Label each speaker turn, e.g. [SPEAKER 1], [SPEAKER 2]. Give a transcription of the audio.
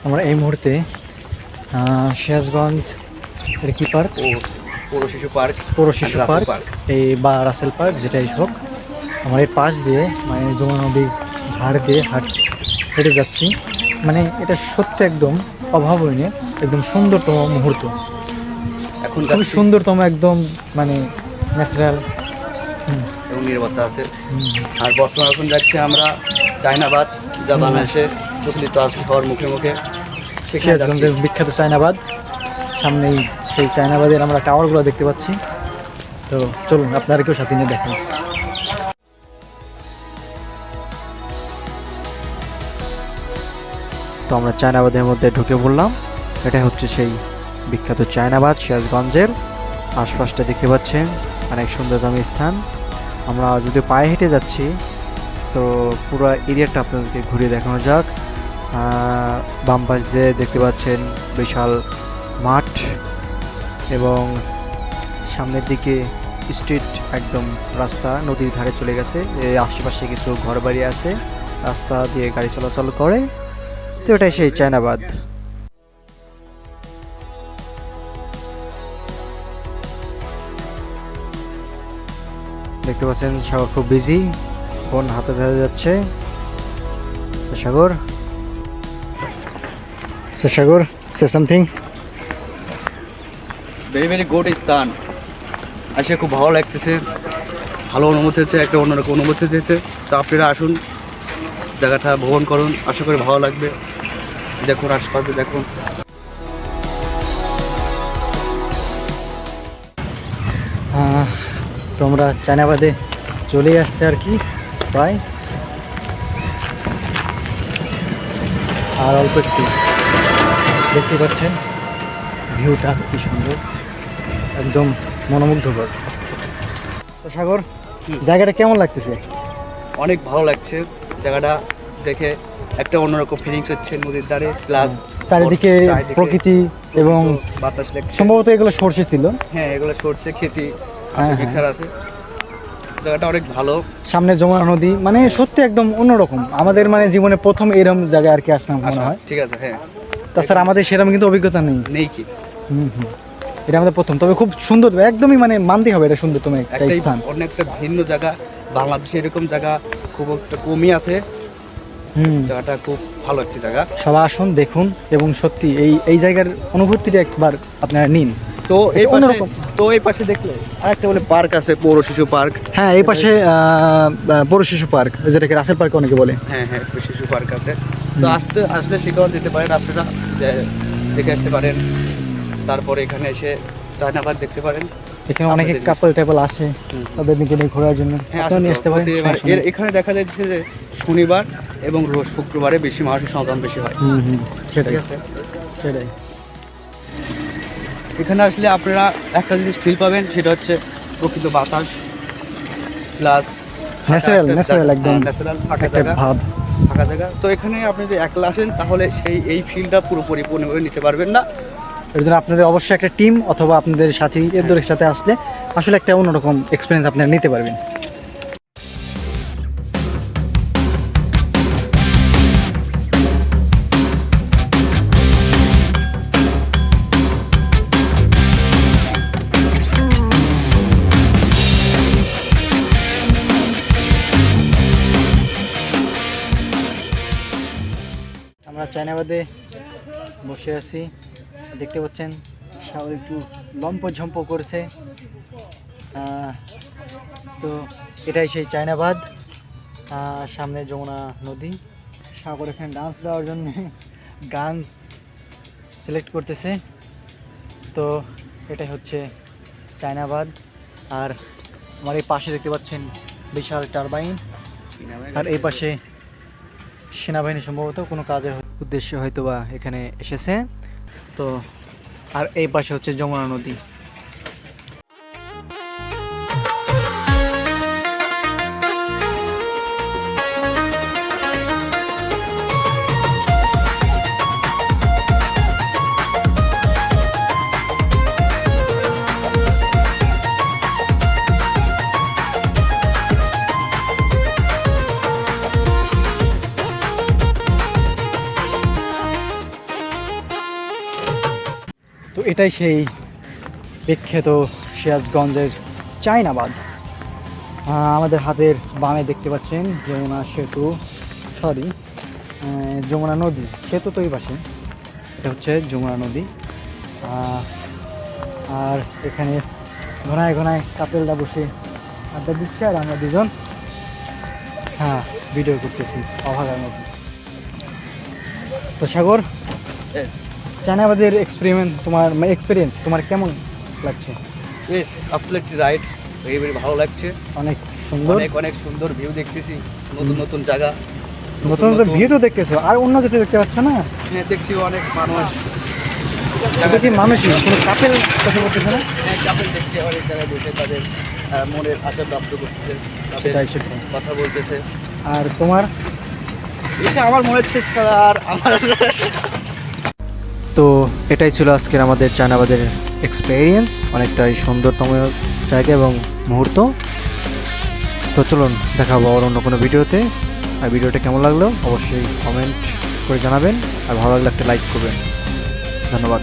[SPEAKER 1] আমরা এই মুহূর্তে সিরাজগঞ্জ এর কি পার্ক,
[SPEAKER 2] পৌর শিশু পার্ক,
[SPEAKER 1] এই বা রাসেল পার্ক যেটাই হোক, আমার এই পাশ দিয়ে মানে যমুনা নদীর ধার দিয়ে হেঁটে যাচ্ছি। মানে এটা সত্যি একদম অভাবনীয়, একদম সুন্দরতম মুহূর্ত,
[SPEAKER 2] এখন
[SPEAKER 1] খুবই সুন্দরতম, একদম মানে ন্যাচারাল
[SPEAKER 2] এবং নিরাপত্তা আছে। আর বর্তমানে এখন যাচ্ছি আমরা চায়নাবাদ, যা বাংলাদেশে প্রচলিত আছে সবার মুখে মুখে।
[SPEAKER 1] সিরাজগঞ্জের বিখ্যাত চায়নাবাদ, সামনেই সেই চায়নাবাদের আমরা টাওয়ারগুলো দেখতে পাচ্ছি। তো চলুন আপনাদেরকেও সাথে নিয়ে দেখেন। তো আমরা চায়নাবাদের মধ্যে ঢুকে পড়লাম। এটা হচ্ছে সেই বিখ্যাত চায়নাবাদ, সিরাজগঞ্জের। আশপাশটা দেখতে পাচ্ছেন, অনেক সুন্দরতম স্থান। আমরা যদি পায়ে হেঁটে যাচ্ছি, তো পুরো এরিয়াটা আপনাদেরকে ঘুরে দেখানো যাক। বাম পাশ দিয়ে দেখতে পাচ্ছেন বিশাল মাঠ, এবং সামনের দিকে স্ট্রিট, একদম রাস্তা নদীর ধারে চলে গেছে। এই আশেপাশে কিছু ঘরবাড়ি আছে, রাস্তা দিয়ে গাড়ি চলাচল করে। তো এটাই সেই চায়নাবাদ। দেখতে পাচ্ছেন সাগর খুব বিজি, ফোন হাতে ধরে যাচ্ছে। Sagar, Sagar, say something.
[SPEAKER 2] Very very good স্থান, আসে খুব ভালো লাগতেছে, ভালো অনুভূতি হচ্ছে, একটা অন্যরকম অনুভূতি হচ্ছে। তো আপনারা আসুন, জায়গাটা ভ্রমণ করুন, আশা করি ভালো লাগবে। দেখুন আশপাশে দেখুন।
[SPEAKER 1] তো আমরা চায়নাবাদে চলে আসছি আর কি, প্রায় আর অল্প একটু। দেখতে পাচ্ছেন ভিউটা কি সুন্দর, একদম মনোমুগ্ধকর। তো সাগর, জায়গাটা কেমন লাগতেছে?
[SPEAKER 2] অনেক ভালো লাগছে জায়গাটা দেখে, একটা অন্যরকম ফিলিংস হচ্ছে নদীর ধারে, প্লাস
[SPEAKER 1] চারিদিকে প্রকৃতি এবং
[SPEAKER 2] বাতাস লাগছে।
[SPEAKER 1] সম্ভবত এগুলো সরষে ছিল।
[SPEAKER 2] হ্যাঁ, এগুলো সরষে খেতি আছে, মিক্সার আছে। জায়গাটা অনেক ভালো,
[SPEAKER 1] সামনে যমুনা নদী, মানে সত্যি একদম অন্যরকম। আমাদের মানে জীবনে প্রথম এরকম জায়গায় আর কি আসলাম মনে হয়।
[SPEAKER 2] ঠিক আছে, হ্যাঁ।
[SPEAKER 1] তাছাড়া আমাদের সেরকম কিন্তু অভিজ্ঞতা নেই
[SPEAKER 2] কি
[SPEAKER 1] এটা আমাদের প্রথম, তবে খুব সুন্দর, একদমই মানে মানতে হবে এটা সুন্দরতম একটা স্থান।
[SPEAKER 2] অনেকটা ভিন্ন জায়গা, বাংলাদেশে এরকম জায়গা খুব একটা কমই আছে। জায়গাটা খুব ভালো একটি জায়গা,
[SPEAKER 1] সবাই আসুন, দেখুন, এবং সত্যি এই জায়গার অনুভূতিটা একবার আপনারা নিন।
[SPEAKER 2] তো এই পাশে দেখলে আরেকটা বলে পার্ক আছে, পৌর শিশু পার্ক।
[SPEAKER 1] হ্যাঁ, এই পাশে পৌর শিশু পার্ক, যেটাকে রাসেল পার্ক অনেকে বলে।
[SPEAKER 2] হ্যাঁ, শিশু পার্ক আছে। তো আসলে সেখানে যেতে পারেন আপনারা, দেখে আসতে পারেন। তারপরে এখানে এসে চায়নাবাদ দেখতে পারেন।
[SPEAKER 1] এখানে অনেকে কাপল আসে তাদের দিকে নিয়ে ঘোরার জন্য, আপনি আসতে পারেন।
[SPEAKER 2] এখানে দেখা যাচ্ছে যে শনিবার এবং শুক্রবারে বেশি মানুষের সমাগম বেশি হয়।
[SPEAKER 1] সেটাই আছে, সেটাই।
[SPEAKER 2] এখানে আসলে আপনারা একটা জিনিস ফিল পাবেন, সেটা হচ্ছে প্রকৃত বাতাস, প্লাস
[SPEAKER 1] ন্যাচারাল একদম
[SPEAKER 2] ফাঁকা জায়গা। তো এখানে আপনি যদি একলা আসেন, তাহলে এই ফিলটা পুরোপুরি পূর্ণভাবে নিতে পারবেন না।
[SPEAKER 1] এর জন্য আপনাদের অবশ্যই একটা টিম অথবা আপনাদের সাথীদের সাথে আসলে আসলে একটা অন্যরকম এক্সপিরিয়েন্স আপনারা নিতে পারবেন। আমরা চায়নাবাদে বসে আছি, দেখতে পাচ্ছেন সাগর একটু লম্পঝম্প করছে। তো এটাই সেই চায়নাবাদ, সামনে যমুনা নদী। সাগর এখানে ডান্স দেওয়ার জন্য গান সিলেক্ট করতেছে। তো এটাই হচ্ছে চায়নাবাদ। আর আমার এই পাশে দেখতে পাচ্ছেন বিশাল টারবাইন, আর এই পাশে সেনাবাহিনী সম্ভবত কোনো কাজের উদ্দেশ্যে হয়তো বা এখানে এসেছে। তো আর এই পাশে হচ্ছে যমুনা নদী। এটাই সেই বিখ্যাত সিরাজগঞ্জের চায়নাবাদ। আমাদের হাতের বামে দেখতে পাচ্ছেন যমুনা সেতু, সরি যমুনা নদী, সেতু তো এই পাশে, এটা হচ্ছে যমুনা নদী। আর এখানে ঘনায় ঘনায় কাপেলরা বসে আড্ডা দিচ্ছে, আর আমরা দুজন ভিডিও করতেছি অভাগার মধ্যে। তো সাগর, চায়নাবাদের এক্সপিরিয়েন্স তোমার কেমন লাগছে?
[SPEAKER 2] বেশ অ্যাবসলিউটলি রাইট, ভেরি ভেরি ভালো লাগছে।
[SPEAKER 1] অনেক সুন্দর,
[SPEAKER 2] অনেক অনেক সুন্দর ভিউ দেখতেছি, নতুন নতুন জায়গা,
[SPEAKER 1] নতুন নতুন ভিউ তো দেখতেছো, আর অন্য কিছু দেখতে পাচ্ছ না?
[SPEAKER 2] হ্যাঁ দেখছি অনেক মানুষ,
[SPEAKER 1] এটা কি মানুষই, কোনো কাপেল কথা বলতেছে না?
[SPEAKER 2] অনেক কাপল দেখছি অনেক জায়গায় বসে তাদের মনের আশা প্রাপ্ত করতেছে, তাদের
[SPEAKER 1] সেটাই।
[SPEAKER 2] কথা বলতেছে।
[SPEAKER 1] আর তোমার?
[SPEAKER 2] এটা আমার মনের চেষ্টা আর আমার
[SPEAKER 1] তো এটাই ছিল আজকের আমাদের চায়নাবাদের এক্সপেরিয়েন্স, অনেকটাই সুন্দরতম জায়গা এবং মুহূর্ত। তো চলুন দেখা হবো আর অন্য কোনো ভিডিওতে। আর ভিডিওটা কেমন লাগলো অবশ্যই কমেন্ট করে জানাবেন, আর ভালো লাগলে একটা লাইক করবেন। ধন্যবাদ।